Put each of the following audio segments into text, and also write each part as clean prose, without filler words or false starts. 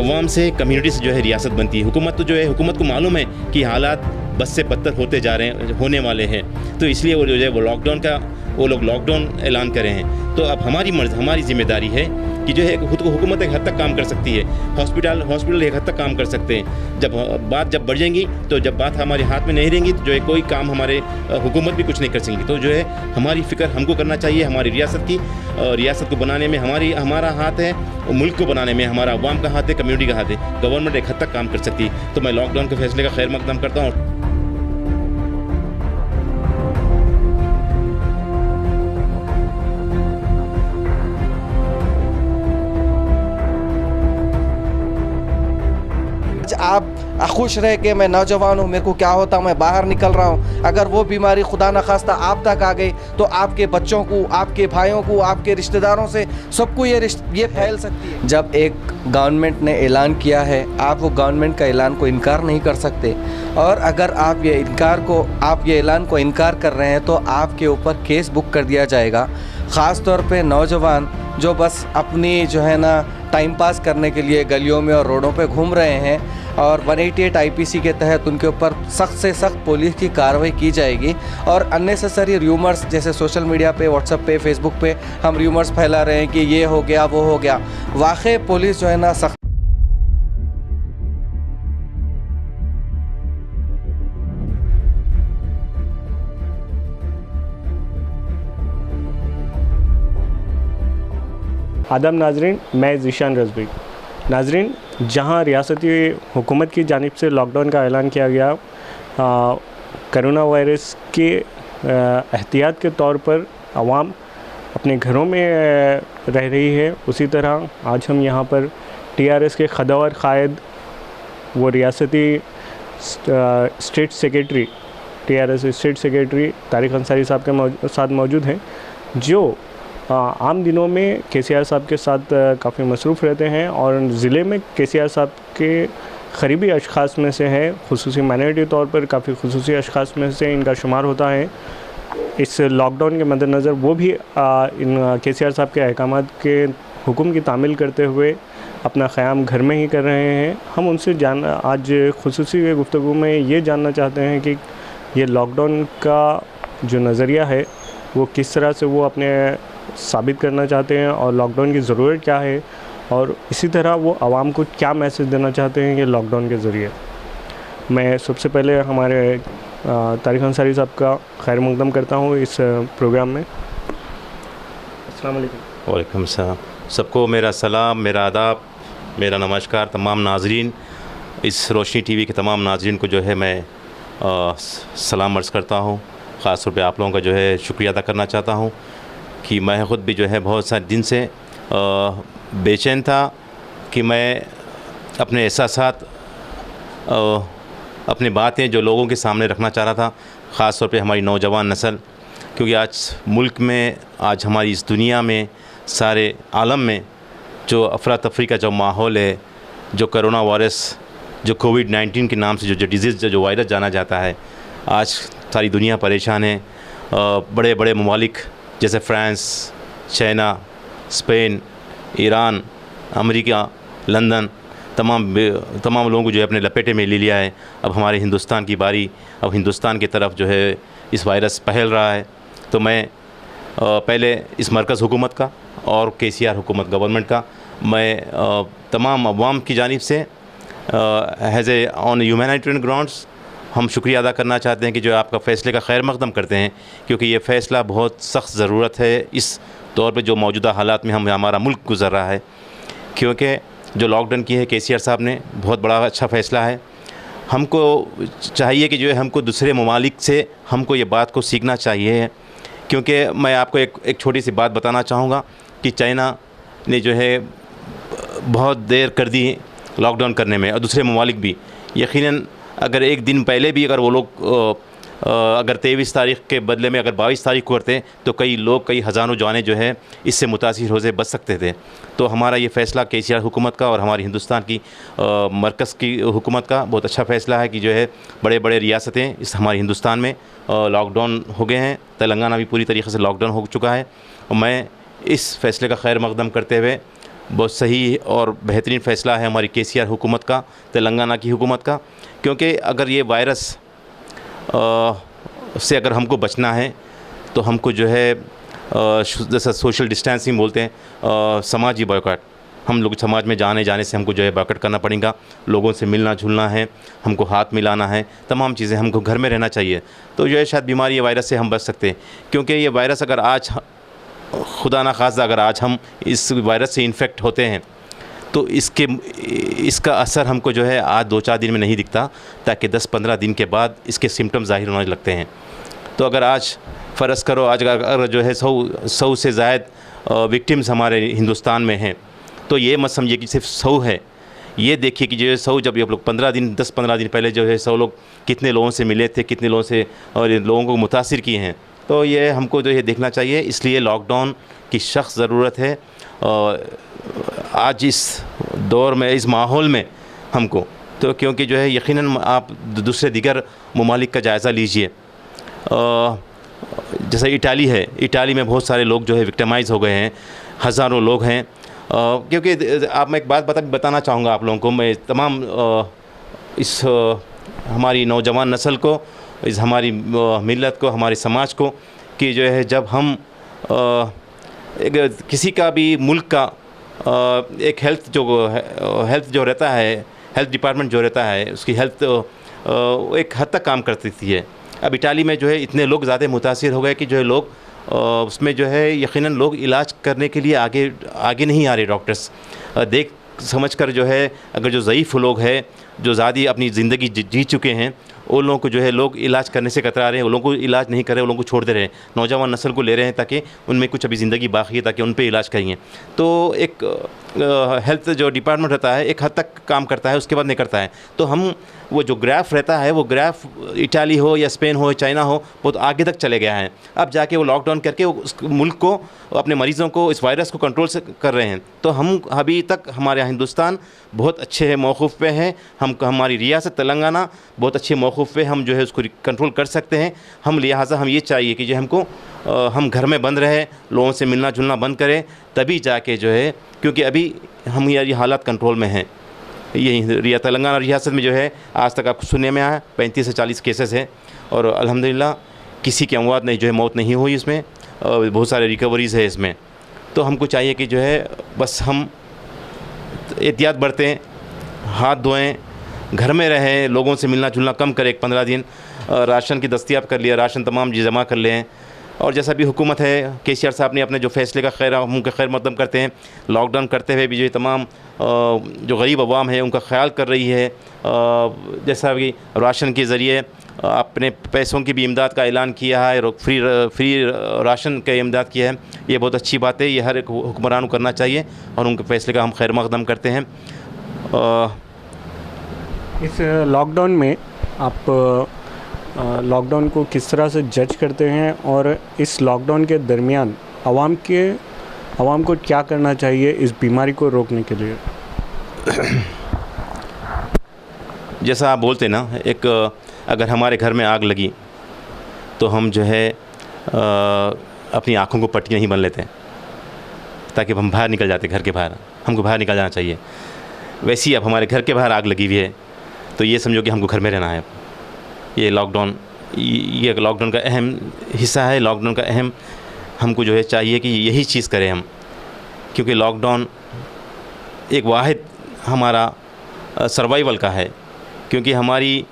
अवाम से, कम्युनिटी से जो है रियासत बनती है। हुकूमत तो जो है, हुकूमत को मालूम है कि हालात बस से बदतर होते जा रहे हैं, होने वाले हैं, तो इसलिए वो जो है वो लोग लॉकडाउन ऐलान करे हैं। तो अब हमारी ज़िम्मेदारी है कि जो है खुद को हुकूमत एक हद तक काम कर सकती है, हॉस्पिटल एक हद तक काम कर सकते हैं। जब बात बढ़ जाएंगी, तो जब बात हमारे हाथ में नहीं रहेंगी, तो जो है कोई काम हमारे हुकूमत भी कुछ नहीं कर सकेंगी। तो जो है हमारी फ़िक्र हमको करना चाहिए, हमारी रियासत की। रियासत को बनाने में हमारा हाथ है, मुल्क को बनाने में हमारा अवाम का हाथ है, कम्युनिटी का हाथ है। गवर्नमेंट एक हद तक काम कर सकती है। तो मैं लॉकडाउन के फैसले का खैर मकदम करता हूँ। आप खुश रहे कि मैं नौजवान हूँ, मेरे को क्या होता, मैं बाहर निकल रहा हूँ। अगर वो बीमारी खुदा न खास्ता आप तक आ गई, तो आपके बच्चों को, आपके भाइयों को, आपके रिश्तेदारों से सबको ये फैल सकती है। जब एक गवर्नमेंट ने ऐलान किया है, आप वो गवर्नमेंट का ऐलान को इनकार नहीं कर सकते। और अगर आप ये ऐलान को इनकार कर रहे हैं, तो आपके ऊपर केस बुक कर दिया जाएगा। ख़ास तौर पे नौजवान जो बस अपनी जो है ना टाइम पास करने के लिए गलियों में और रोडों पे घूम रहे हैं, और 188 आईपीसी के तहत उनके ऊपर सख्त से सख्त पुलिस की कार्रवाई की जाएगी। और अननेसेसरी र्यूमर्स, जैसे सोशल मीडिया पे, व्हाट्सएप पे, फेसबुक पे हम र्यूमर्स फैला रहे हैं कि ये हो गया, वो हो गया, वाकई पुलिस जो है ना सख्त। आदाब नाजरीन, मैं ज़ीशान रज़वी। नाजरीन, जहां रियासती हुकूमत की जानिब से लॉकडाउन का ऐलान किया गया करोना वायरस के एहतियात के तौर पर आवाम अपने घरों में रह रही है, उसी तरह आज हम यहां पर टीआरएस के खदावर कायद, वो रियासती state secretary, TRS state secretary Tariq Ansari साहब के साथ मौजूद हैं, जो आम दिनों में केसीआर साहब के साथ काफ़ी मसरूफ़ रहते हैं और ज़िले में केसीआर साहब के क़रीबी अशख़ास में से हैं। खुसूसी माइनॉरिटी तौर पर काफ़ी खुसूसी अशख़ास में से इनका शुमार होता है। इस लॉकडाउन के मद्देनज़र वो भी इन केसीआर साहब के अहकामात के हुक्म की तामील करते हुए अपना क़याम घर में ही कर रहे हैं। हम उनसे आज खुसूसी गुफ्तगू में ये जानना चाहते हैं कि ये लॉकडाउन का जो नज़रिया है वो किस तरह से वो अपने साबित करना चाहते हैं और लॉकडाउन की ज़रूरत क्या है, और इसी तरह वो आवाम को क्या मैसेज देना चाहते हैं ये लॉकडाउन के ज़रिए। मैं सबसे पहले हमारे तारिक अंसारी साहब का खैर मकदम करता हूँ इस प्रोग्राम में। अस्सलाम वालेकुम। वालेकुम सलाम। सबको मेरा सलाम, मेरा आदाब, मेरा नमस्कार। तमाम नाजरीन, इस रोशनी टीवी के तमाम नाजरीन को जो है मैं सलाम अर्ज़ करता हूँ। ख़ास तौर पे आप लोगों का जो है शुक्रिया अदा करना चाहता हूँ कि मैं ख़ुद भी जो है बहुत सारे दिन से बेचैन था कि मैं अपने एहसासात, अपनी बातें जो लोगों के सामने रखना चाह रहा था, ख़ास तौर पे हमारी नौजवान नस्ल, क्योंकि आज मुल्क में, आज हमारी इस दुनिया में, सारे आलम में जो अफरा तफरी का जो माहौल है, जो करोना वायरस, जो कोविड-19 के नाम से जो डिज़ीज़ जो वायरस जाना जाता है, आज सारी दुनिया परेशान है। बड़े बड़े ममालिक जैसे France, China, Spain, Iran, America, London, तमाम लोगों को जो है अपने लपेटे में ले लिया है। अब हमारे हिंदुस्तान की बारी, अब हिंदुस्तान की तरफ जो है इस वायरस फैल रहा है। तो मैं पहले इस मरकज़ हुकूमत का और केसीआर हुकूमत गवर्नमेंट का मैं तमाम अवाम की जानिब से as a on humanitarian grounds हम शुक्रिया अदा करना चाहते हैं कि जो आपका फ़ैसले का खैर मकदम करते हैं, क्योंकि ये फ़ैसला बहुत सख्त ज़रूरत है इस दौर पे जो मौजूदा हालात में हमारा मुल्क गुज़र रहा है। क्योंकि जो लॉकडाउन की है केसीआर साहब ने, बहुत बड़ा अच्छा फ़ैसला है। हमको चाहिए कि जो है हमको दूसरे ममालिक से हमको ये बात को सीखना चाहिए, क्योंकि मैं आपको एक छोटी सी बात बताना चाहूँगा कि चाइना ने जो है बहुत देर कर दी लॉकडाउन करने में, और दूसरे ममालिक भी। यकीनन अगर एक दिन पहले भी अगर वो लोग अगर 23 तारीख़ के बदले में अगर 22 तारीख़ को करते तो कई लोग, कई हज़ारों जानें जो है इससे मुतासिर हो से बच सकते थे। तो हमारा ये फ़ैसला केसीआर हुकूमत का और हमारी हिंदुस्तान की मरकज़ की हुकूमत का बहुत अच्छा फ़ैसला है कि जो है बड़े बड़े रियासतें इस हमारे हिंदुस्तान में लॉकडाउन हो गए हैं। तेलंगाना भी पूरी तरीके से लॉकडाउन हो चुका है। और मैं इस फ़ैसले का खैर मकदम करते हुए बहुत सही और बेहतरीन फ़ैसला है हमारी KCR हुकूमत का, तेलंगाना की हुकूमत का, क्योंकि अगर ये वायरस से अगर हमको बचना है तो हमको जो है जैसा सोशल डिस्टेंसिंग बोलते हैं, समाजी बॉयकॉट, हम लोग समाज में जाने से हमको जो है बॉयकॉट करना पड़ेगा, लोगों से मिलना जुलना है, हमको हाथ मिलाना है, तमाम चीज़ें, हमको घर में रहना चाहिए। तो जो है शायद बीमारी ये वायरस से हम बच सकते हैं, क्योंकि ये वायरस अगर आज खुदा ना खास्ता अगर आज हम इस वायरस से इन्फेक्ट होते हैं तो इसका असर हमको जो है आज 2-4 दिन में नहीं दिखता, ताकि 10-15 दिन के बाद इसके सिम्टम्स ज़ाहिर होने लगते हैं। तो अगर आज फ़र्ज़ करो आज अगर जो है 100 से ज़ायद विक्टिम्स हमारे हिंदुस्तान में हैं, तो ये मत समझिए कि सिर्फ 100 है, ये देखिए कि जो है 100 जब ये लोग 10-15 दिन पहले जो है 100 लोग कितने लोगों से मिले थे, कितने लोगों से और लोगों को मुतासिर किए हैं। तो ये हमको जो ये देखना चाहिए, इसलिए लॉकडाउन की सख्त ज़रूरत है आज इस दौर में, इस माहौल में हमको। तो क्योंकि जो है यकीनन आप दूसरे दीगर ममालिक का जायज़ा लीजिए, जैसा इटाली है, इटाली में बहुत सारे लोग जो है विक्टिमाइज़ हो गए हैं, हज़ारों लोग हैं। क्योंकि आप मैं एक बात बताना चाहूँगा आप लोगों को, मैं तमाम इस हमारी नौजवान नस्ल को, इस हमारी मिल्लत को, हमारे समाज को, कि जो है जब हम किसी का भी मुल्क का एक हेल्थ जो रहता है, हेल्थ डिपार्टमेंट जो रहता है, उसकी हेल्थ एक हद तक काम करती थी। अब इटाली में जो है इतने लोग ज़्यादा मुतासिर हो गए कि जो है लोग उसमें जो है यकीनन लोग इलाज करने के लिए आगे नहीं आ रहे। डॉक्टर्स देख समझ कर जो है, अगर जो ज़ईफ़ लोग हैं, जो ज़्यादा अपनी ज़िंदगी जी चुके हैं, उन लोगों को जो है लोग इलाज करने से कतरा रहे हैं, उन लोगों को इलाज नहीं कर रहे, उन लोगों को छोड़ दे रहे हैं, नौजवान नस्ल को ले रहे हैं ताकि उनमें कुछ अभी ज़िंदगी बाकी है, ताकि उन पे इलाज करिए। तो एक हेल्थ जो डिपार्टमेंट रहता है एक हद तक काम करता है, उसके बाद नहीं करता है। तो हम वो जो ग्राफ रहता है, वो ग्राफ इटाली हो या स्पेन हो या चाइना हो, बहुत आगे तक चले गया है। अब जाके वो लॉकडाउन करके उस मुल्क को, अपने मरीज़ों को, इस वायरस को कंट्रोल से कर रहे हैं। तो हम अभी तक हमारे हिंदुस्तान बहुत अच्छे मौक़िफ़ पे है, हमारी रियासत तेलंगाना बहुत अच्छे मौक़िफ़ पे, हम जो है उसको कंट्रोल कर सकते हैं। हम लिहाजा हम ये चाहिए कि जो हमको हम घर में बंद रहे, लोगों से मिलना जुलना बंद करें, तभी जाके जो है, क्योंकि अभी हम ये हालात कंट्रोल में हैं। यही तेलंगाना रियासत में जो है आज तक आपको सुनने में आया 35 से 40 केसेस हैं, और अल्हम्दुलिल्लाह किसी की अमवात नहीं, जो है मौत नहीं हुई इसमें, बहुत सारे रिकवरीज़ है इसमें। तो हमको चाहिए कि जो है बस हम एहतियात बरतें, हाथ धोएं, घर में रहें, लोगों से मिलना जुलना कम करें, 15 दिन राशन की दस्तियाब कर लिया, राशन तमाम जी जमा कर लें। और जैसा भी हुकूमत है, KCR साहब ने अपने जो फ़ैसले का हम उनका खैर मकदम करते हैं। लॉकडाउन करते हुए भी जो तमाम जो गरीब अवाम है उनका ख्याल कर रही है, जैसा कि राशन के ज़रिए अपने पैसों की भी इमदाद का ऐलान किया है, फ्री राशन का इमदाद किया है। ये बहुत अच्छी बात है, ये हर एक हुक्मरान को करना चाहिए, और उनके फ़ैसले का हम खैर मकदम करते हैं। इस लॉकडाउन में आप लॉकडाउन को किस तरह से जज करते हैं, और इस लॉकडाउन के दरमियान आवाम को क्या करना चाहिए इस बीमारी को रोकने के लिए? जैसा आप बोलते ना, एक अगर हमारे घर में आग लगी तो हम जो है अपनी आँखों को पट्टी नहीं बन लेते ताकि हम बाहर निकल जाते, घर के बाहर हमको बाहर निकल जाना चाहिए। वैसे ही अब हमारे घर के बाहर आग लगी हुई है तो ये समझो कि हमको घर में रहना है। ये लॉकडाउन का अहम हिस्सा है। लॉकडाउन का अहम हमको जो है चाहिए कि यही चीज़ करें हम, क्योंकि लॉकडाउन एक वाहिद हमारा सर्वाइवल का है, क्योंकि हमारे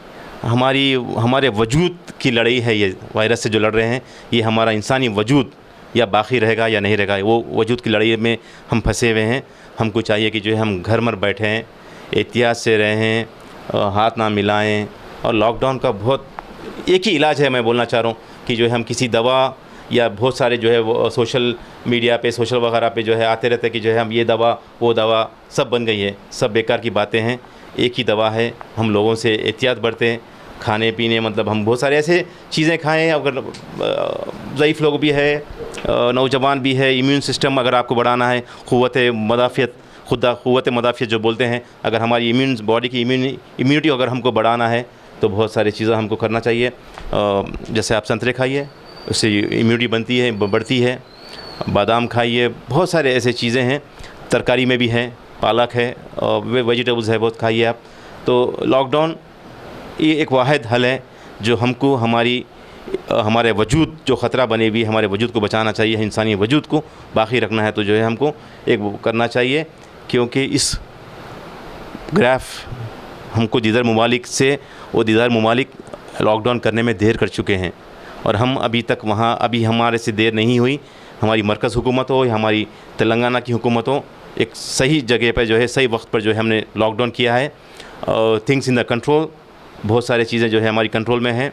वजूद की लड़ाई है। ये वायरस से जो लड़ रहे हैं, ये हमारा इंसानी वजूद या बाकी रहेगा या नहीं रहेगा, वो वजूद की लड़ाई में हम फंसे हुए हैं। हमको चाहिए कि जो है हम घर में बैठें, एहतियात से रहें, हाथ ना मिलाएं। और लॉकडाउन का बहुत एक ही इलाज है, मैं बोलना चाह रहा हूँ कि जो है हम किसी दवा या बहुत सारे जो है वो सोशल मीडिया पे, सोशल वगैरह पे जो है आते रहते हैं कि जो है हम ये दवा वो दवा सब बन गई है, सब बेकार की बातें हैं। एक ही दवा है, हम लोगों से एहतियात बरतें, खाने पीने, मतलब हम बहुत सारे ऐसे चीज़ें खाएं। अगर ज़ईफ़ लोग भी है, नौजवान भी है, इम्यून सिस्टम अगर आपको बढ़ाना है, क़ुव्वत मदाफ़ियत जो बोलते हैं, अगर हमारी बॉडी की इम्यूनिटी अगर हमको बढ़ाना है तो बहुत सारी चीज़ें हमको करना चाहिए। जैसे आप संतरे खाइए, उससे इम्यूनिटी बढ़ती है। बादाम खाइए, बहुत सारे ऐसे चीज़ें हैं तरकारी में भी है, पालक है और वेजिटेबल्स है, बहुत खाइए आप। तो लॉकडाउन ये एक वाहिद हल है जो हमको हमारे वजूद जो ख़तरा बने हुई हमारे वजूद को बचाना चाहिए, इंसानी वजूद को बाकी रखना है। तो जो है हमको एक वो करना चाहिए, क्योंकि इस ग्राफ हमको दीदार ममालिक से वो दीदार ममालिक लॉकडाउन करने में देर कर चुके हैं और हम अभी तक वहाँ अभी हमारे से देर नहीं हुई। हमारी मरकज़ हुकूमत हो या हमारी तेलंगाना की हुकूमत हो, एक सही जगह पर जो है सही वक्त पर जो है हमने लॉकडाउन किया है। थिंग्स इन द कंट्रोल, बहुत सारी चीज़ें जो है हमारी कंट्रोल में हैं।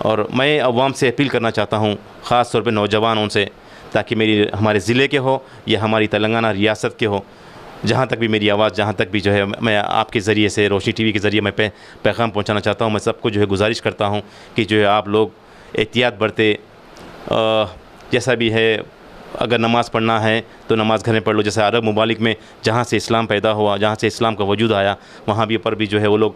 और मैं अवाम से अपील करना चाहता हूँ, ख़ास तौर पे नौजवानों से, ताकि हमारे ज़िले के हो या हमारी तेलंगाना रियासत के हो, जहाँ तक भी मेरी आवाज़ जहाँ तक भी जो है मैं आपके ज़रिए से रोशनी टीवी के ज़रिए मैं पैगाम पहुँचाना चाहता हूँ। मैं सबको जो है गुजारिश करता हूँ कि जो है आप लोग एहतियात बरते। जैसा भी है, अगर नमाज़ पढ़ना है तो नमाज़ घर में पढ़ लो। जैसे अरब ममालिक में जहाँ से इस्लाम पैदा हुआ, जहाँ से इस्लाम का वजूद आया, वहाँ भी पर भी जो है वो लोग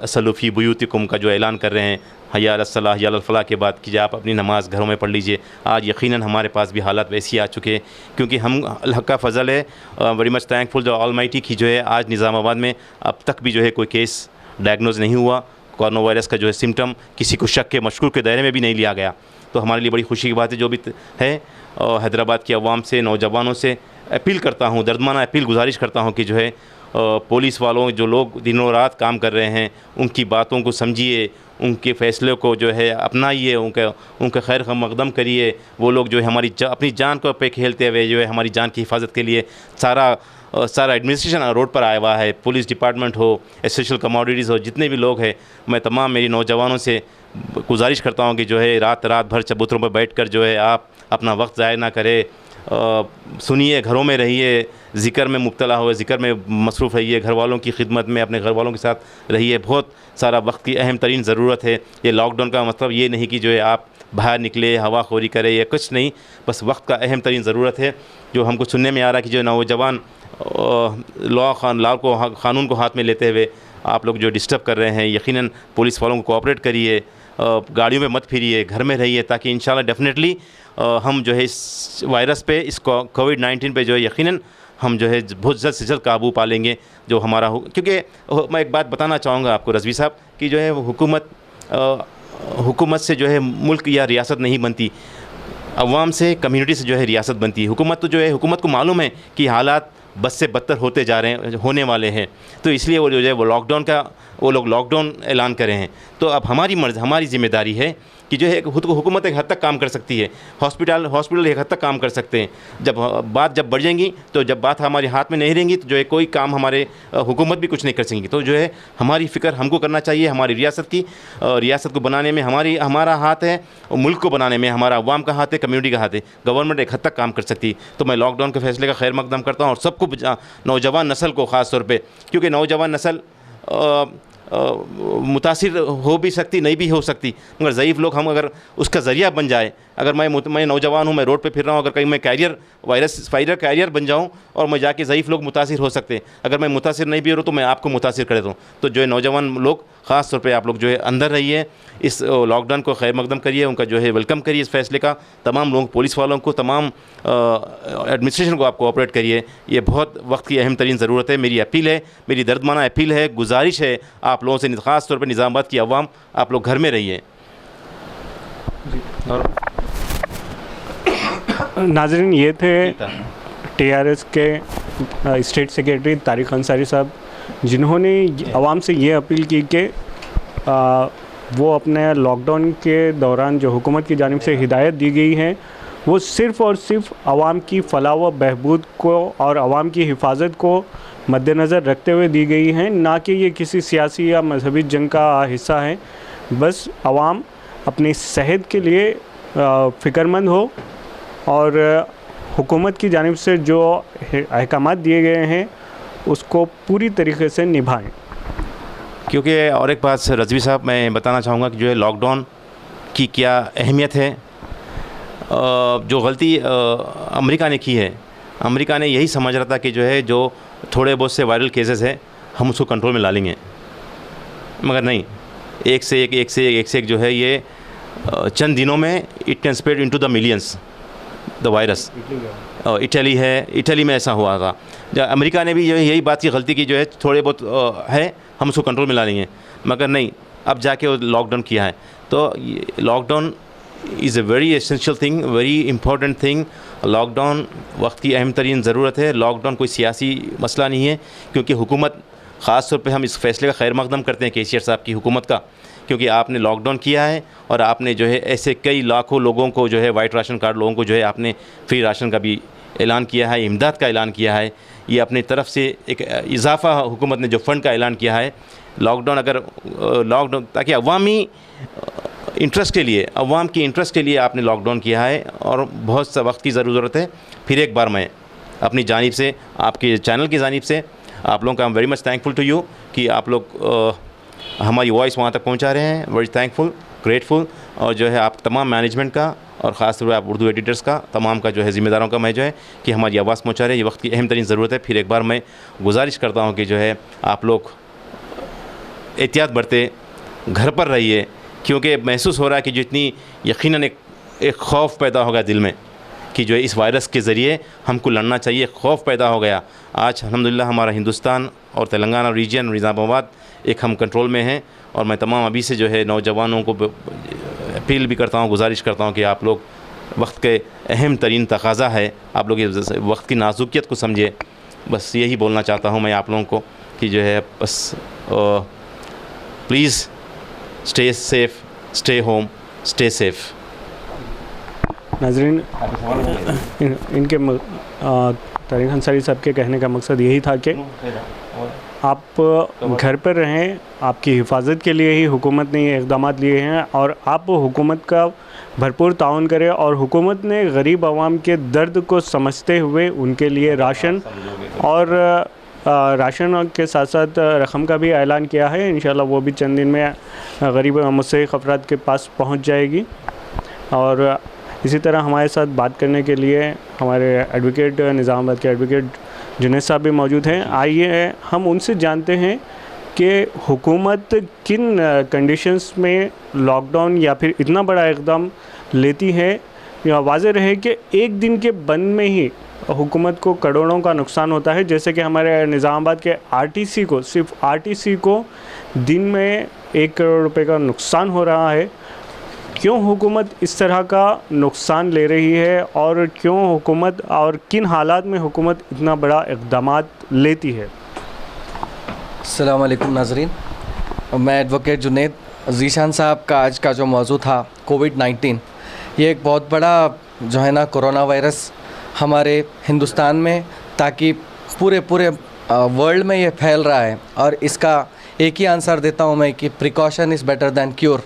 सलूफ़ी बुयूतिकुम का जो ऐलान कर रहे हैं, हय्या अलस सलाह हय्या अलल फलाह के बाद कि आप अपनी नमाज़ घरों में पढ़ लीजिए। आज यकीनन हमारे पास भी हालात वैसी आ चुके हैं, क्योंकि हम अल्लाह का फ़ज़ल है, वेरी मच थैंकफुल जो ऑलमाइटी की जो है आज निज़ामाबाद में अब तक भी जो है कोई केस डायग्नोज नहीं हुआ। कोरोना वायरस का जो है सिम्टम किसी को शक के मशकूक के दायरे में भी नहीं लिया गया। तो हमारे लिए बड़ी खुशी की बात है। जो भी है हैदराबाद की अवाम से, नौजवानों से अपील करता हूँ, दर्दमाना अपील गुजारिश करता हूँ कि जो है पुलिस वालों जो लोग दिनों रात काम कर रहे हैं, उनकी बातों को समझिए, उनके फ़ैसले को जो है अपनाइए, उनका खैर मकदम करिए। वो लोग जो है अपनी जान को पे खेलते हुए जो है हमारी जान की हिफाजत के लिए सारा एडमिनिस्ट्रेशन रोड पर आया हुआ है। पुलिस डिपार्टमेंट हो, एसेंशियल कमोडिटीज़ हो, जितने भी लोग हैं, मैं तमाम मेरी नौजवानों से गुजारिश करता हूँ कि जो है रात भर चबूतरों पर बैठकर जो है आप अपना वक्त ज़ाया ना करें। सुनिए, घरों में रहिए, ज़िक्र में मुब्तला हुए, ज़िक्र में मसरूफ़ रहिए, घर वालों की खिदमत में अपने घर वालों के साथ रहिए। बहुत सारा वक्त की अहम तरीन ज़रूरत है। ये लॉकडाउन का मतलब ये नहीं कि जो है आप बाहर निकले हवाखोरी करें, या कुछ नहीं, बस वक्त का अहम तरीन ज़रूरत है। जो हमको सुनने में आ रहा है कि जो नौजवान क़ानून को हाथ में लेते हुए आप लोग जो डिस्टर्ब कर रहे हैं, यकीनन पुलिस वालों को कोऑपरेट करिए, गाड़ियों में मत फिरिए, घर में रहिए, ताकि इंशाल्लाह डेफिनेटली हम जो है इस वायरस पे, इस कोविड-19 पे जो है यकीनन हम जो है बहुत जल्द से जल्द काबू पा लेंगे। जो हमारा क्योंकि मैं एक बात बताना चाहूँगा आपको रज़वी साहब कि जो है हुकूमत से जो है मुल्क या रियासत नहीं बनती, अवाम से, कम्युनिटी से जो है रियासत बनती है। हुकूमत तो जो है, हुकूमत को मालूम है कि हालात बद से बदतर होते जा रहे हैं, होने वाले हैं, तो इसलिए वो जो है वो लोग लॉकडाउन ऐलान करे हैं। तो अब हमारी ज़िम्मेदारी है कि जो है हुकूमत एक हद तक काम कर सकती है, हॉस्पिटल एक हद तक काम कर सकते हैं। जब बात बढ़ जाएंगी, तो जब बात हमारे हाथ में नहीं रहेंगी, तो जो है कोई काम हमारे हुकूमत भी कुछ नहीं कर सकेंगी। तो जो है हमारी फ़िक्र हमको करना चाहिए, हमारी रियासत को बनाने में हमारा हाथ है, और मुल्क को बनाने में हमारा अवाम का हाथ है, कम्युनिटी का हाथ है। गवर्नमेंट एक हद तक काम कर सकती है। तो मैं लॉकडाउन के फ़ैसले का खैर मकदम करता हूँ, और सबको, नौजवान नस्ल को ख़ास तौर पर, क्योंकि नौजवान नस्ल मुतासिर हो भी सकती, नहीं भी हो सकती, मगर ज़ईफ़ लोग हम अगर उसका ज़रिया बन जाए। अगर मैं नौजवान हूँ, मैं रोड पे फिर रहा हूँ, अगर कहीं मैं कैरियर बन जाऊँ और मैं जाके ज़ईफ़ लोग मुतासिर हो सकते हैं। अगर मैं मुतासिर नहीं भी हो रहा तो मैं आपको मुतासिर कर देता हूँ। तो जो है नौजवान लोग ख़ास तौर पे आप लोग जो है अंदर रहिए, इस लॉकडाउन को खैर मकदम करिए, उनका जो है वेलकम करिए इस फैसले का। तमाम लोग, पुलिस वालों को, तमाम एडमिनिस्ट्रेशन को आप कोऑपरेट करिए। ये बहुत वक्त की अहम तरीन ज़रूरत है। मेरी अपील है, मेरी दर्दमाना अपील है, गुजारिश है आप लोगों से, ख़ास तौर पर निज़ामाबाद की अवाम, आप लोग घर में रहिए। और नाज़रीन, ये थे TRS के स्टेट सेक्रेटरी तारिक अंसारी साहब, जिन्होंने आवाम से ये अपील की कि वो अपने लॉकडाउन के दौरान जो हुकूमत की जानिब से हिदायत दी गई है, वो सिर्फ़ और सिर्फ आवाम की फलाह व बहबूद को और आवाम की हिफाजत को मद्देनज़र रखते हुए दी गई हैं, ना कि ये किसी सियासी या मजहबी जंग का हिस्सा है। बस आवाम अपनी सेहत के लिए फ़िक्रमंद हो और हुकूमत की जानिब से जो अहकामात दिए गए हैं उसको पूरी तरीके से निभाएं। क्योंकि और एक बात रज़वी साहब मैं बताना चाहूँगा कि जो है लॉकडाउन की क्या अहमियत है। जो गलती अमेरिका ने की है, अमेरिका ने यही समझ रहा था कि जो है जो थोड़े बहुत से वायरल केसेस हैं हम उसको कंट्रोल में ला लेंगे, मगर नहीं, एक से एक जो है ये चंद दिनों में it can spread into the millions. The virus. Italy है, इटली में ऐसा हुआ था। अमेरिका ने भी यही बात की गलती की, जो है थोड़े बहुत है हम उसको कंट्रोल में ला लेंगे, मगर नहीं, अब जाके वो लॉकडाउन किया है। तो lockdown is a very essential thing, very important thing. Lockdown वक्त की अहम तरीन ज़रूरत है। लॉकडाउन कोई सियासी मसला नहीं है, क्योंकि हुकूमत, ख़ास तौर पे हम इस फैसले का खैर मकदम करते हैं केसीआर साहब की हुकूमत का, क्योंकि आपने लॉकडाउन किया है और आपने जो है ऐसे कई लाखों लोगों को जो है वाइट राशन कार्ड लोगों को जो है आपने फ्री राशन का भी ऐलान किया है, इमदाद का ऐलान किया है। ये अपनी तरफ से एक इजाफा हुकूमत ने जो फ़ंड का ऐलान किया है। लॉकडाउन अगर लॉकडाउन ताकि अवामी इंटरेस्ट के लिए, अवाम की इंटरेस्ट के लिए आपने लॉकडाउन किया है और बहुत सा वक्त की ज़रूरत है। फिर एक बार मैं अपनी जानिब से, आपके चैनल की जानिब से आप लोगों का very much thankful to you कि आप लोग हमारी वॉइस वहाँ तक पहुँचा रहे हैं। Very thankful, grateful. और जो है आप तमाम मैनेजमेंट का और ख़ास तौर पर आप उर्दू एडिटर्स का, तमाम का जो है ज़िम्मेदारों का मैं जो है कि हमारी आवाज़ पहुँचा रहे हैं। ये वक्त की अहम तरीन ज़रूरत है। फिर एक बार मैं गुजारिश करता हूँ कि जो है आप लोग एहतियात बरते, घर पर रहिए, क्योंकि महसूस हो रहा है कि जितनी यकीनन एक खौफ पैदा होगा दिल में कि जो है इस वायरस के ज़रिए हमको लड़ना चाहिए, खौफ पैदा हो गया। आज अल्हम्दुलिल्लाह हमारा हिंदुस्तान और तेलंगाना रीजन, निज़ामाबाद एक हम कंट्रोल में हैं। और मैं तमाम अभी से जो है नौजवानों को अपील भी करता हूँ, गुजारिश करता हूँ कि आप लोग वक्त के अहम तरीन तकाज़ा है, आप लोग वक्त की नाजुकियत को समझिए। बस यही बोलना चाहता हूँ मैं आप लोगों को कि जो है बस please stay safe, stay home, stay safe. नाज़रीन, इनके तारिक अंसारी साहब के कहने का मकसद यही था कि आप घर पर रहें, आपकी हिफाजत के लिए ही हुकूमत ने ये इक़दाम लिए हैं और आप हुकूमत का भरपूर ताउन करें। और हुकूमत ने गरीब आवाम के दर्द को समझते हुए उनके लिए राशन और राशन के साथ साथ रकम का भी ऐलान किया है। इंशाल्लाह वो भी चंद दिन में गरीब मुस्तहिक़ अफराद के पास पहुंच जाएगी। और इसी तरह हमारे साथ बात करने के लिए हमारे एडवोकेट, निज़ामाबाद के एडवोकेट जुनैद साहब भी मौजूद हैं। आइए हम उनसे जानते हैं कि हुकूमत किन कंडीशंस में लॉकडाउन या फिर इतना बड़ा इक़दाम लेती है। या वाज़ेह रहे कि एक दिन के बंद में ही हुकूमत को करोड़ों का नुकसान होता है। जैसे कि हमारे निज़ामाबाद के आरटीसी को, सिर्फ आरटीसी को दिन में 1 करोड़ रुपए का नुकसान हो रहा है। क्यों हुकूमत इस तरह का नुकसान ले रही है और क्यों हुकूमत और किन हालात में हुकूमत इतना बड़ा इक़दामात लेती है? अस्सलाम वालेकुम नाज़रीन, मैं एडवोकेट जुनैद। ज़ीशान साहब का आज का जो मौजू था कोविड-19, ये एक बहुत बड़ा जो है ना कोरोना वायरस हमारे हिंदुस्तान में, ताकि पूरे वर्ल्ड में ये फैल रहा है। और इसका एक ही आंसर देता हूँ मैं कि precaution is better than cure.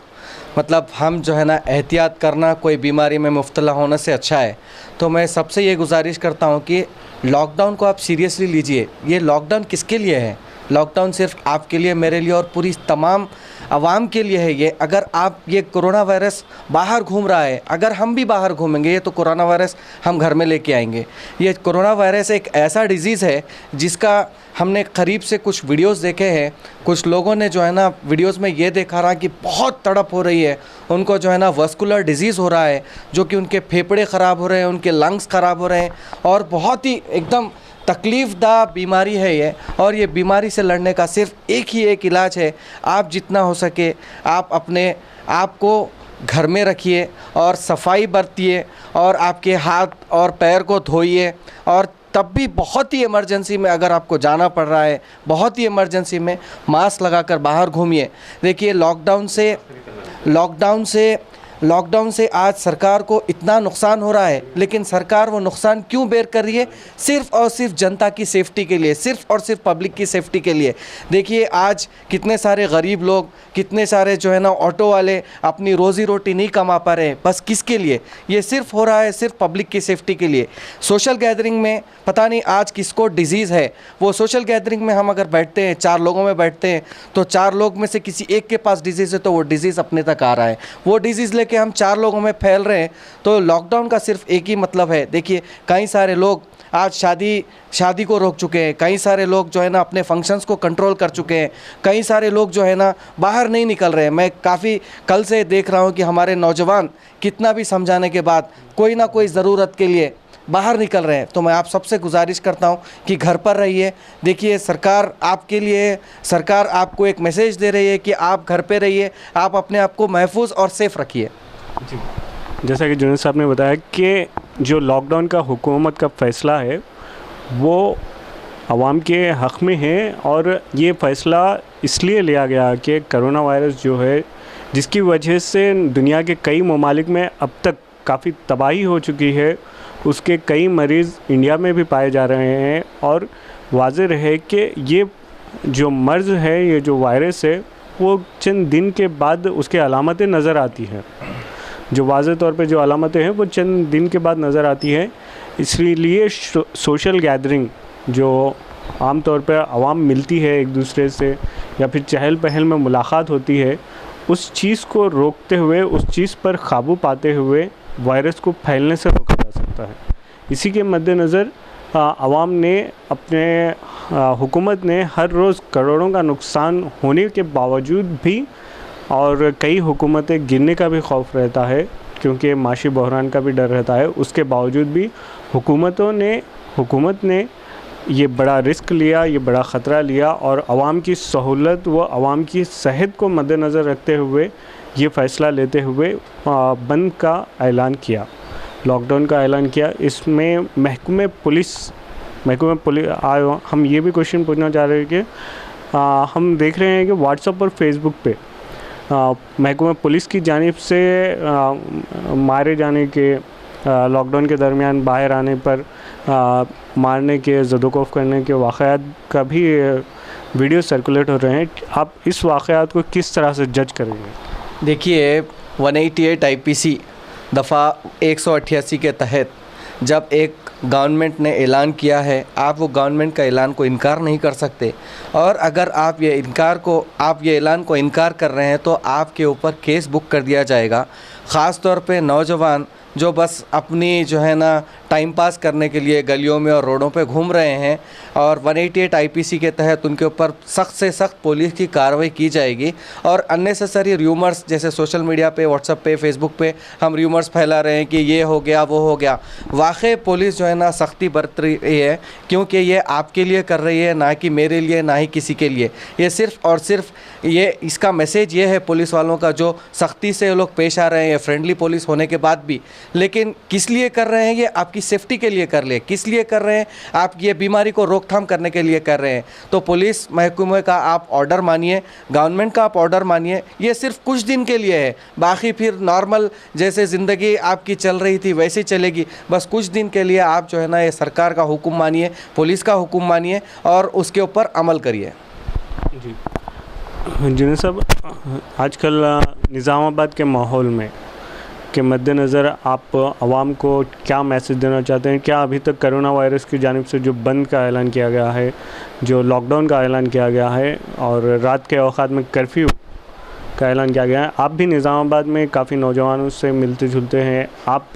मतलब हम जो है ना एहतियात करना कोई बीमारी में मुब्तला होने से अच्छा है। तो मैं सबसे ये गुजारिश करता हूँ कि लॉकडाउन को आप सीरियसली लीजिए। ये लॉकडाउन किसके लिए है? लॉकडाउन सिर्फ आपके लिए, मेरे लिए और पूरी तमाम आवाम के लिए है। ये अगर आप, ये कोरोना वायरस बाहर घूम रहा है, अगर हम भी बाहर घूमेंगे ये तो कोरोना वायरस हम घर में लेके आएंगे। ये कोरोना वायरस एक ऐसा डिज़ीज़ है जिसका हमने करीब से कुछ वीडियोस देखे हैं। कुछ लोगों ने जो है ना वीडियोस में ये देखा रहा कि बहुत तड़प हो रही है, उनको जो है ना वस्कुलर डिजीज़ हो रहा है, जो कि उनके फेफड़े ख़राब हो रहे हैं, उनके लंग्स ख़राब हो रहे हैं और बहुत ही एकदम तकलीफ़दा बीमारी है ये। और ये बीमारी से लड़ने का सिर्फ एक इलाज है। आप जितना हो सके आप अपने आप को घर में रखिए और सफाई बरतिए और आपके हाथ और पैर को धोइए। और तब भी बहुत ही इमरजेंसी में अगर आपको जाना पड़ रहा है, बहुत ही इमरजेंसी में मास्क लगाकर बाहर घूमिए। देखिए लॉकडाउन से आज सरकार को इतना नुकसान हो रहा है, लेकिन सरकार वो नुकसान क्यों बेयर कर रही है? सिर्फ़ और सिर्फ जनता की सेफ्टी के लिए, सिर्फ़ और सिर्फ पब्लिक की सेफ्टी के लिए। देखिए आज कितने सारे गरीब लोग, कितने सारे जो है ना ऑटो वाले अपनी रोज़ी रोटी नहीं कमा पा रहे हैं। बस किसके लिए? ये सिर्फ हो रहा है सिर्फ पब्लिक की सेफ्टी के लिए। सोशल गैदरिंग में पता नहीं आज किसको डिज़ीज़ है, वो सोशल गैदरिंग में हम अगर बैठते हैं, 4 लोगों में बैठते हैं, तो 4 लोग में से किसी एक के पास डिज़ीज़ है तो वो डिज़ीज़ अपने तक आ रहा है। वो डिज़ीज़ कि हम 4 लोगों में फैल रहे हैं। तो लॉकडाउन का सिर्फ एक ही मतलब है। देखिए कई सारे लोग आज शादी को रोक चुके हैं, कई सारे लोग जो है ना अपने फंक्शंस को कंट्रोल कर चुके हैं, कई सारे लोग जो है ना बाहर नहीं निकल रहे हैं। मैं काफ़ी कल से देख रहा हूँ कि हमारे नौजवान कितना भी समझाने के बाद कोई ना कोई ज़रूरत के लिए बाहर निकल रहे हैं। तो मैं आप सबसे गुजारिश करता हूं कि घर पर रहिए। देखिए सरकार आपके लिए, सरकार आपको एक मैसेज दे रही है कि आप घर पे रहिए, आप अपने आप को महफूज और सेफ़ रखिए। जैसा कि जुनैद साहब ने बताया कि जो लॉकडाउन का हुकूमत का फ़ैसला है वो आवाम के हक़ में है, और ये फ़ैसला इसलिए लिया गया कि करोना वायरस जो है, जिसकी वजह से दुनिया के कई ममालिक में अब तक काफ़ी तबाही हो चुकी है, उसके कई मरीज़ इंडिया में भी पाए जा रहे हैं। और वाज़ेह है कि ये जो मर्ज़ है, ये जो वायरस है, वो चंद दिन के बाद उसके अलामतें नज़र आती हैं। जो वाज़ेह तौर पे जो अलामतें हैं वो चंद दिन के बाद नज़र आती हैं। इसलिए सोशल गैदरिंग जो आम तौर पर आवाम मिलती है एक दूसरे से, या फिर चहल पहल में मुलाकात होती है, उस चीज़ को रोकते हुए, उस चीज़ पर काबू पाते हुए वायरस को फैलने से रोका जा सकता है। इसी के मद्देनज़र आवाम ने अपने हुकूमत ने हर रोज़ करोड़ों का नुकसान होने के बावजूद भी, और कई हुकूमतें गिरने का भी खौफ रहता है क्योंकि माशी बहरान का भी डर रहता है, उसके बावजूद भी हुकूमत ने ये बड़ा रिस्क लिया, ये बड़ा ख़तरा लिया, और आवाम की सहूलत व आवाम की सेहत को मद्देनज़र रखते हुए ये फ़ैसला लेते हुए बंद का ऐलान किया, लॉकडाउन का ऐलान किया। इसमें महकमे पुलिस हम ये भी क्वेश्चन पूछना चाह रहे हैं कि हम देख रहे हैं कि व्हाट्सएप और फेसबुक पे महकमे पुलिस की जानिब से मारे जाने के, लॉकडाउन के दरमियान बाहर आने पर मारने के, ज़दोकोफ़ करने के वाक़यात का भी वीडियो सर्कुलेट हो रहे हैं। आप इस वाक़यात को किस तरह से जज करेंगे? देखिए 188 IPC दफ़ा 188 के तहत जब एक गवर्नमेंट ने ऐलान किया है, आप वो गवर्नमेंट का ऐलान को इनकार नहीं कर सकते। और अगर आप ये ऐलान को इनकार कर रहे हैं तो आपके ऊपर केस बुक कर दिया जाएगा। ख़ास तौर पे नौजवान जो बस अपनी जो है ना टाइम पास करने के लिए गलियों में और रोडों पे घूम रहे हैं, और 188 IPC के तहत उनके ऊपर सख्त से सख्त पुलिस की कार्रवाई की जाएगी। और अननेसेसरी र्यूमर्स, जैसे सोशल मीडिया पे, व्हाट्सएप पे, फेसबुक पे हम र्यूमर्स फैला रहे हैं कि ये हो गया, वो हो गया, वाकई पुलिस जो है ना सख्ती बरत रही है, क्योंकि ये आपके लिए कर रही है, ना कि मेरे लिए, ना ही किसी के लिए। ये सिर्फ़ और सिर्फ इसका मैसेज ये है पुलिस वालों का, जो सख्ती से लोग पेश आ रहे हैं, ये फ्रेंडली पुलिस होने के बाद भी, लेकिन किस लिए कर रहे हैं? ये आपकी सेफ्टी के लिए कर ले। किस लिए कर रहे हैं? आप ये बीमारी को रोकथाम करने के लिए कर रहे हैं। तो पुलिस महकमे का आप ऑर्डर मानिए, गवर्नमेंट का आप ऑर्डर मानिए। ये सिर्फ कुछ दिन के लिए है, बाकी फिर नॉर्मल जैसे ज़िंदगी आपकी चल रही थी वैसे चलेगी। बस कुछ दिन के लिए आप जो है ना ये सरकार का हुक्म मानिए, पुलिस का हुक्म मानिए और उसके ऊपर अमल करिए। जी जुनैद साहब, आजकल निज़ामाबाद के माहौल में के मद्देनज़र आप आवाम को क्या मैसेज देना चाहते हैं? क्या अभी तक करोना वायरस की जानिब से जो बंद का ऐलान किया गया है, जो लॉकडाउन का ऐलान किया गया है, और रात के औक़ात में कर्फ्यू का ऐलान किया गया है, आप भी निज़ामाबाद में काफ़ी नौजवानों से मिलते जुलते हैं, आप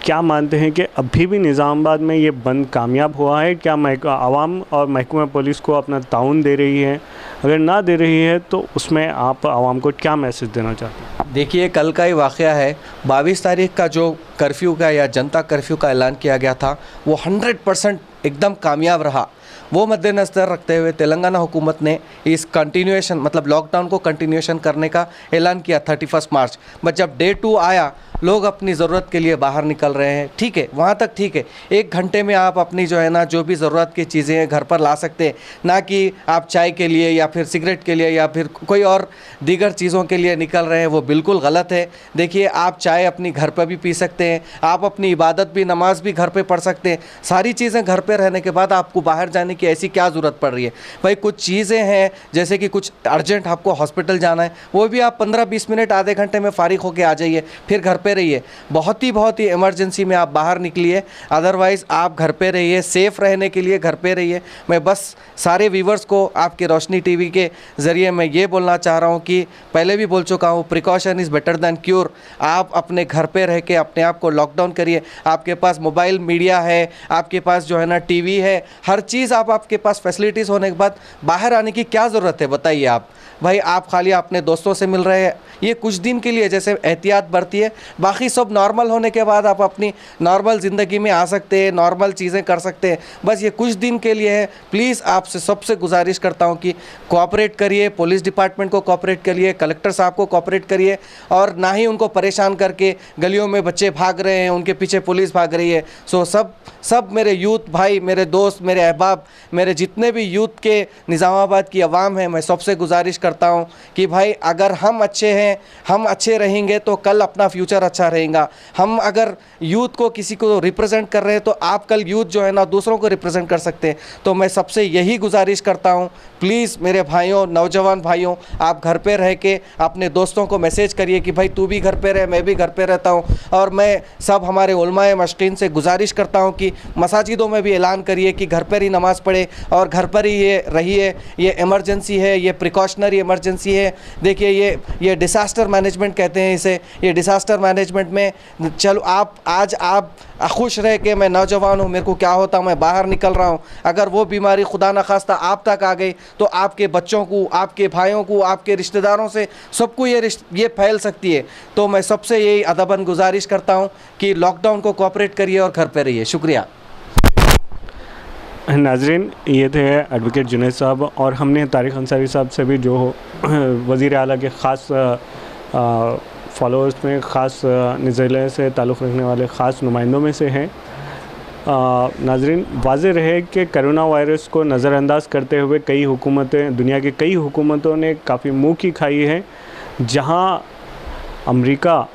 क्या मानते हैं कि अभी भी निज़ामाबाद में ये बंद कामयाब हुआ है? क्या आवाम और महकमा पुलिस को अपना ताउन दे रही है? अगर ना दे रही है तो उसमें आप आवाम को क्या मैसेज देना चाहते हैं? देखिए कल का ही वाक़या है, 22 तारीख का जो कर्फ्यू का या जनता कर्फ्यू का ऐलान किया गया था वो 100% एकदम कामयाब रहा। वो मद्देनज़र रखते हुए तेलंगाना हुकूमत ने इस कंटिन्यूएशन मतलब लॉकडाउन को कंटिन्यूएशन करने का ऐलान किया 31 मार्च। बट जब डे 2 आया, लोग अपनी ज़रूरत के लिए बाहर निकल रहे हैं, ठीक है, वहाँ तक ठीक है। 1 घंटे में आप अपनी जो है ना जो भी ज़रूरत की चीज़ें हैं घर पर ला सकते हैं, ना कि आप चाय के लिए या फिर सिगरेट के लिए या फिर कोई और दीगर चीज़ों के लिए निकल रहे हैं, वो बिल्कुल गलत है। देखिए आप चाय अपनी घर पर भी पी सकते हैं, आप अपनी इबादत भी, नमाज भी घर पर पढ़ सकते हैं। सारी चीज़ें घर पर रहने के बाद आपको बाहर जाने की ऐसी क्या ज़रूरत पड़ रही है? भाई कुछ चीज़ें हैं जैसे कि कुछ अर्जेंट आपको हॉस्पिटल जाना है, वो भी आप 15-20 मिनट आधे घंटे में फ़ारिग होकर आ जाइए, फिर घर पे पे रहिए। बहुत ही इमरजेंसी में आप बाहर निकलिए, अदरवाइज़ आप घर पे रहिए। सेफ़ रहने के लिए घर पे रहिए। मैं बस सारे व्यूवर्स को आपके रोशनी टीवी के ज़रिए मैं ये बोलना चाह रहा हूँ कि पहले भी बोल चुका हूँ, precaution is better than cure. आप अपने घर पे रह के अपने आप को लॉकडाउन करिए। आपके पास मोबाइल मीडिया है, आपके पास जो है ना टीवी है, हर चीज़ आपके पास फैसिलिटीज़ होने के बाद बाहर आने की क्या ज़रूरत है बताइए आप। भाई आप खाली अपने दोस्तों से मिल रहे हैं, ये कुछ दिन के लिए जैसे एहतियात बरतिए, बाकी सब नॉर्मल होने के बाद आप अपनी नॉर्मल ज़िंदगी में आ सकते हैं, नॉर्मल चीज़ें कर सकते हैं। बस ये कुछ दिन के लिए है। प्लीज़ आपसे सबसे गुजारिश करता हूँ कि कोऑपरेट करिए, पुलिस डिपार्टमेंट को कोऑपरेट करिए, कलेक्टर साहब को कोऑपरेट करिए, और ना ही उनको परेशान करके गलियों में बच्चे भाग रहे हैं, उनके पीछे पुलिस भाग रही है। सो सब मेरे यूथ भाई, मेरे दोस्त, मेरे अहबाब, मेरे जितने भी यूथ के निज़ामाबाद की आवाम है, मैं सबसे गुजारिश करता हूँ कि भाई अगर हम अच्छे हैं, हम अच्छे रहेंगे तो कल अपना फ्यूचर अच्छा रहेगा। हम अगर यूथ को किसी को रिप्रेजेंट कर रहे हैं तो आप कल यूथ जो है ना दूसरों को रिप्रेजेंट कर सकते हैं। तो मैं सबसे यही गुजारिश करता हूँ, प्लीज़ मेरे भाइयों, नौजवान भाइयों, आप घर पे रह के अपने दोस्तों को मैसेज करिए कि भाई तू भी घर पे रहे, मैं भी घर पे रहता हूँ। और मैं सब हमारे उलमाए मस्किन से गुजारिश करता हूँ कि मसाजिदों में भी ऐलान करिए कि घर पर ही नमाज़ पढ़े और घर पर ही ये रहिए। ये इमरजेंसी है, ये प्रिकॉशनरी इमरजेंसी है। देखिए ये डिसास्टर मैनेजमेंट कहते हैं इसे। ये डिसास्टर मैनेजमेंट में चलो आज आप खुश रहे कि मैं नौजवान हूँ, मेरे को क्या होता, मैं बाहर निकल रहा हूँ। अगर वो बीमारी खुदा न खास्ता आप तक आ गई तो आपके बच्चों को, आपके भाइयों को, आपके रिश्तेदारों से सबको ये फैल सकती है। तो मैं सबसे यही अदबन गुजारिश करता हूँ कि लॉकडाउन को कोऑपरेट करिए और घर पे रहिए। शुक्रिया। नाजरीन, ये थे एडवोकेट जुनैद साहब, और हमने तारिक अंसारी साहब से भी, जो वज़ीर आला के ख़ास फॉलोअर्स में, ख़ास नज़रिए से ताल्लुक़ रखने वाले ख़ास नुमाइंदों में से हैं। नाजरीन, वाज़ेह रहे कि करोना वायरस को नज़रअंदाज करते हुए कई हुकूमतें, दुनिया की कई हुकूमतों ने काफ़ी मुँह की खाई है। जहाँ अमेरिका,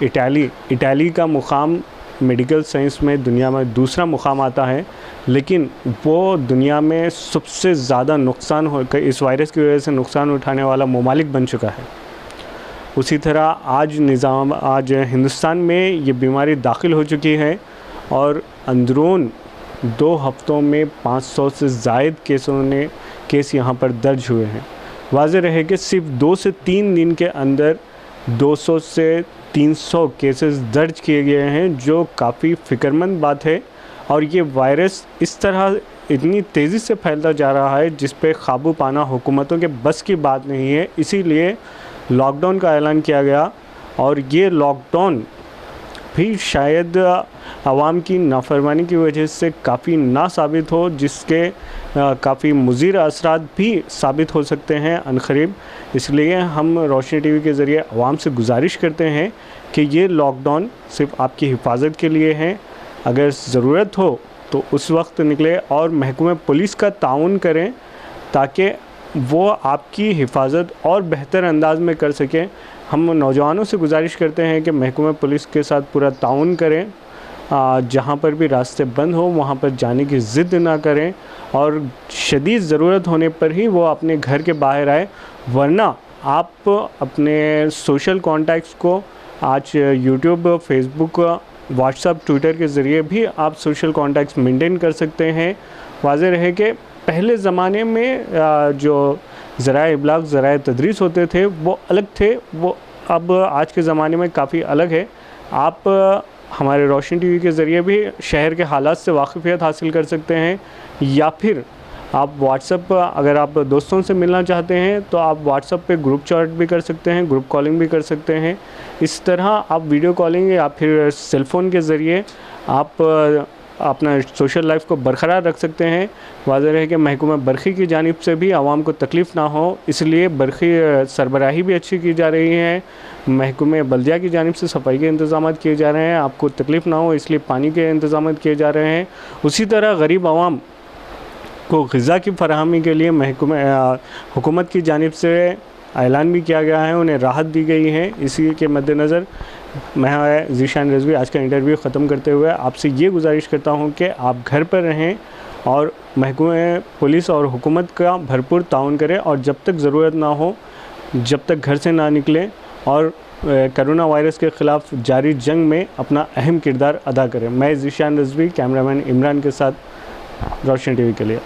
इटाली का मुकाम मेडिकल साइंस में दुनिया में दूसरा मुकाम आता है, लेकिन वो दुनिया में सबसे ज़्यादा नुकसान हो, इस वायरस की वजह से नुकसान उठाने वाला ममालिक बन चुका है। उसी तरह आज हिंदुस्तान में ये बीमारी दाखिल हो चुकी है और अंदरून 2 हफ्तों में 500 से ज़ायद केस यहाँ पर दर्ज हुए हैं। वाज़ेह रहे कि सिर्फ 2 से 3 दिन के अंदर 200 से 300 केसेस दर्ज किए गए हैं, जो काफ़ी फ़िक्रमंद बात है। और ये वायरस इस तरह इतनी तेज़ी से फैलता जा रहा है जिस पे काबू पाना हुकूमतों के बस की बात नहीं है। इसीलिए लॉकडाउन का ऐलान किया गया, और ये लॉकडाउन भी शायद आवाम की नाफरमानी की वजह से काफ़ी ना साबित हो, जिसके काफ़ी मुज़िर असरात भी साबित हो सकते हैं अनक़रीब। इसलिए हम रोशनी टीवी के ज़रिए आवाम से गुजारिश करते हैं कि ये लॉकडाउन सिर्फ़ आपकी हिफाजत के लिए है। अगर ज़रूरत हो तो उस वक्त निकले और महकमे पुलिस का ताउन करें ताकि वो आपकी हिफाजत और बेहतर अंदाज में कर सकें। हम नौजवानों से गुजारिश करते हैं कि महकमे पुलिस के साथ पूरा ताउन करें, जहाँ पर भी रास्ते बंद हो वहाँ पर जाने की ज़िद ना करें, और शदीद ज़रूरत होने पर ही वो अपने घर के बाहर आए। वरना आप अपने सोशल कॉन्टैक्ट्स को आज यूट्यूब, फेसबुक, व्हाट्सएप, ट्विटर के ज़रिए भी आप सोशल कॉन्टैक्ट्स मेंटेन कर सकते हैं। वाज़ेह रहे कि पहले ज़माने में जो ज़राए इब्लाग, ज़राए तदरीस होते थे वो अलग थे, वो अब आज के ज़माने में काफ़ी अलग है। आप हमारे रोशनी टीवी के ज़रिए भी शहर के हालात से वाक़फ़ियत हासिल कर सकते हैं, या फिर आप व्हाट्सएप, अगर आप दोस्तों से मिलना चाहते हैं तो आप व्हाट्सएप पे ग्रुप चैट भी कर सकते हैं, ग्रुप कॉलिंग भी कर सकते हैं। इस तरह आप वीडियो कॉलिंग या फिर सेलफ़ोन के ज़रिए आप अपना सोशल लाइफ को बरकरार रख सकते हैं। वाज़ेह है कि महकमा बरखी की जानिब से भी आवाम को तकलीफ़ ना हो, इसलिए बरखी सरबराही भी अच्छी की जा रही है। महकमे बल्दिया की जानिब से सफाई के इंतज़ाम किए जा रहे हैं, आपको तकलीफ़ ना हो इसलिए पानी के इंतज़ाम किए जा रहे हैं। उसी तरह गरीब आवाम को ग़िज़ा की फ़राहमी के लिए हुकूमत की जानिब से ऐलान भी किया गया है, उन्हें राहत दी गई है। इसी के मद्देनज़र मैं ज़ीशान रज़वी आज का इंटरव्यू ख़त्म करते हुए आपसे ये गुजारिश करता हूँ कि आप घर पर रहें और महकमे पुलिस और हुकूमत का भरपूर ताउन करें, और जब तक ज़रूरत ना हो जब तक घर से ना निकलें, और कोरोना वायरस के ख़िलाफ़ जारी जंग में अपना अहम किरदार अदा करें। मैं ज़ीशान रज़वी, कैमरामैन इमरान के साथ, रोशन टीवी के लिए।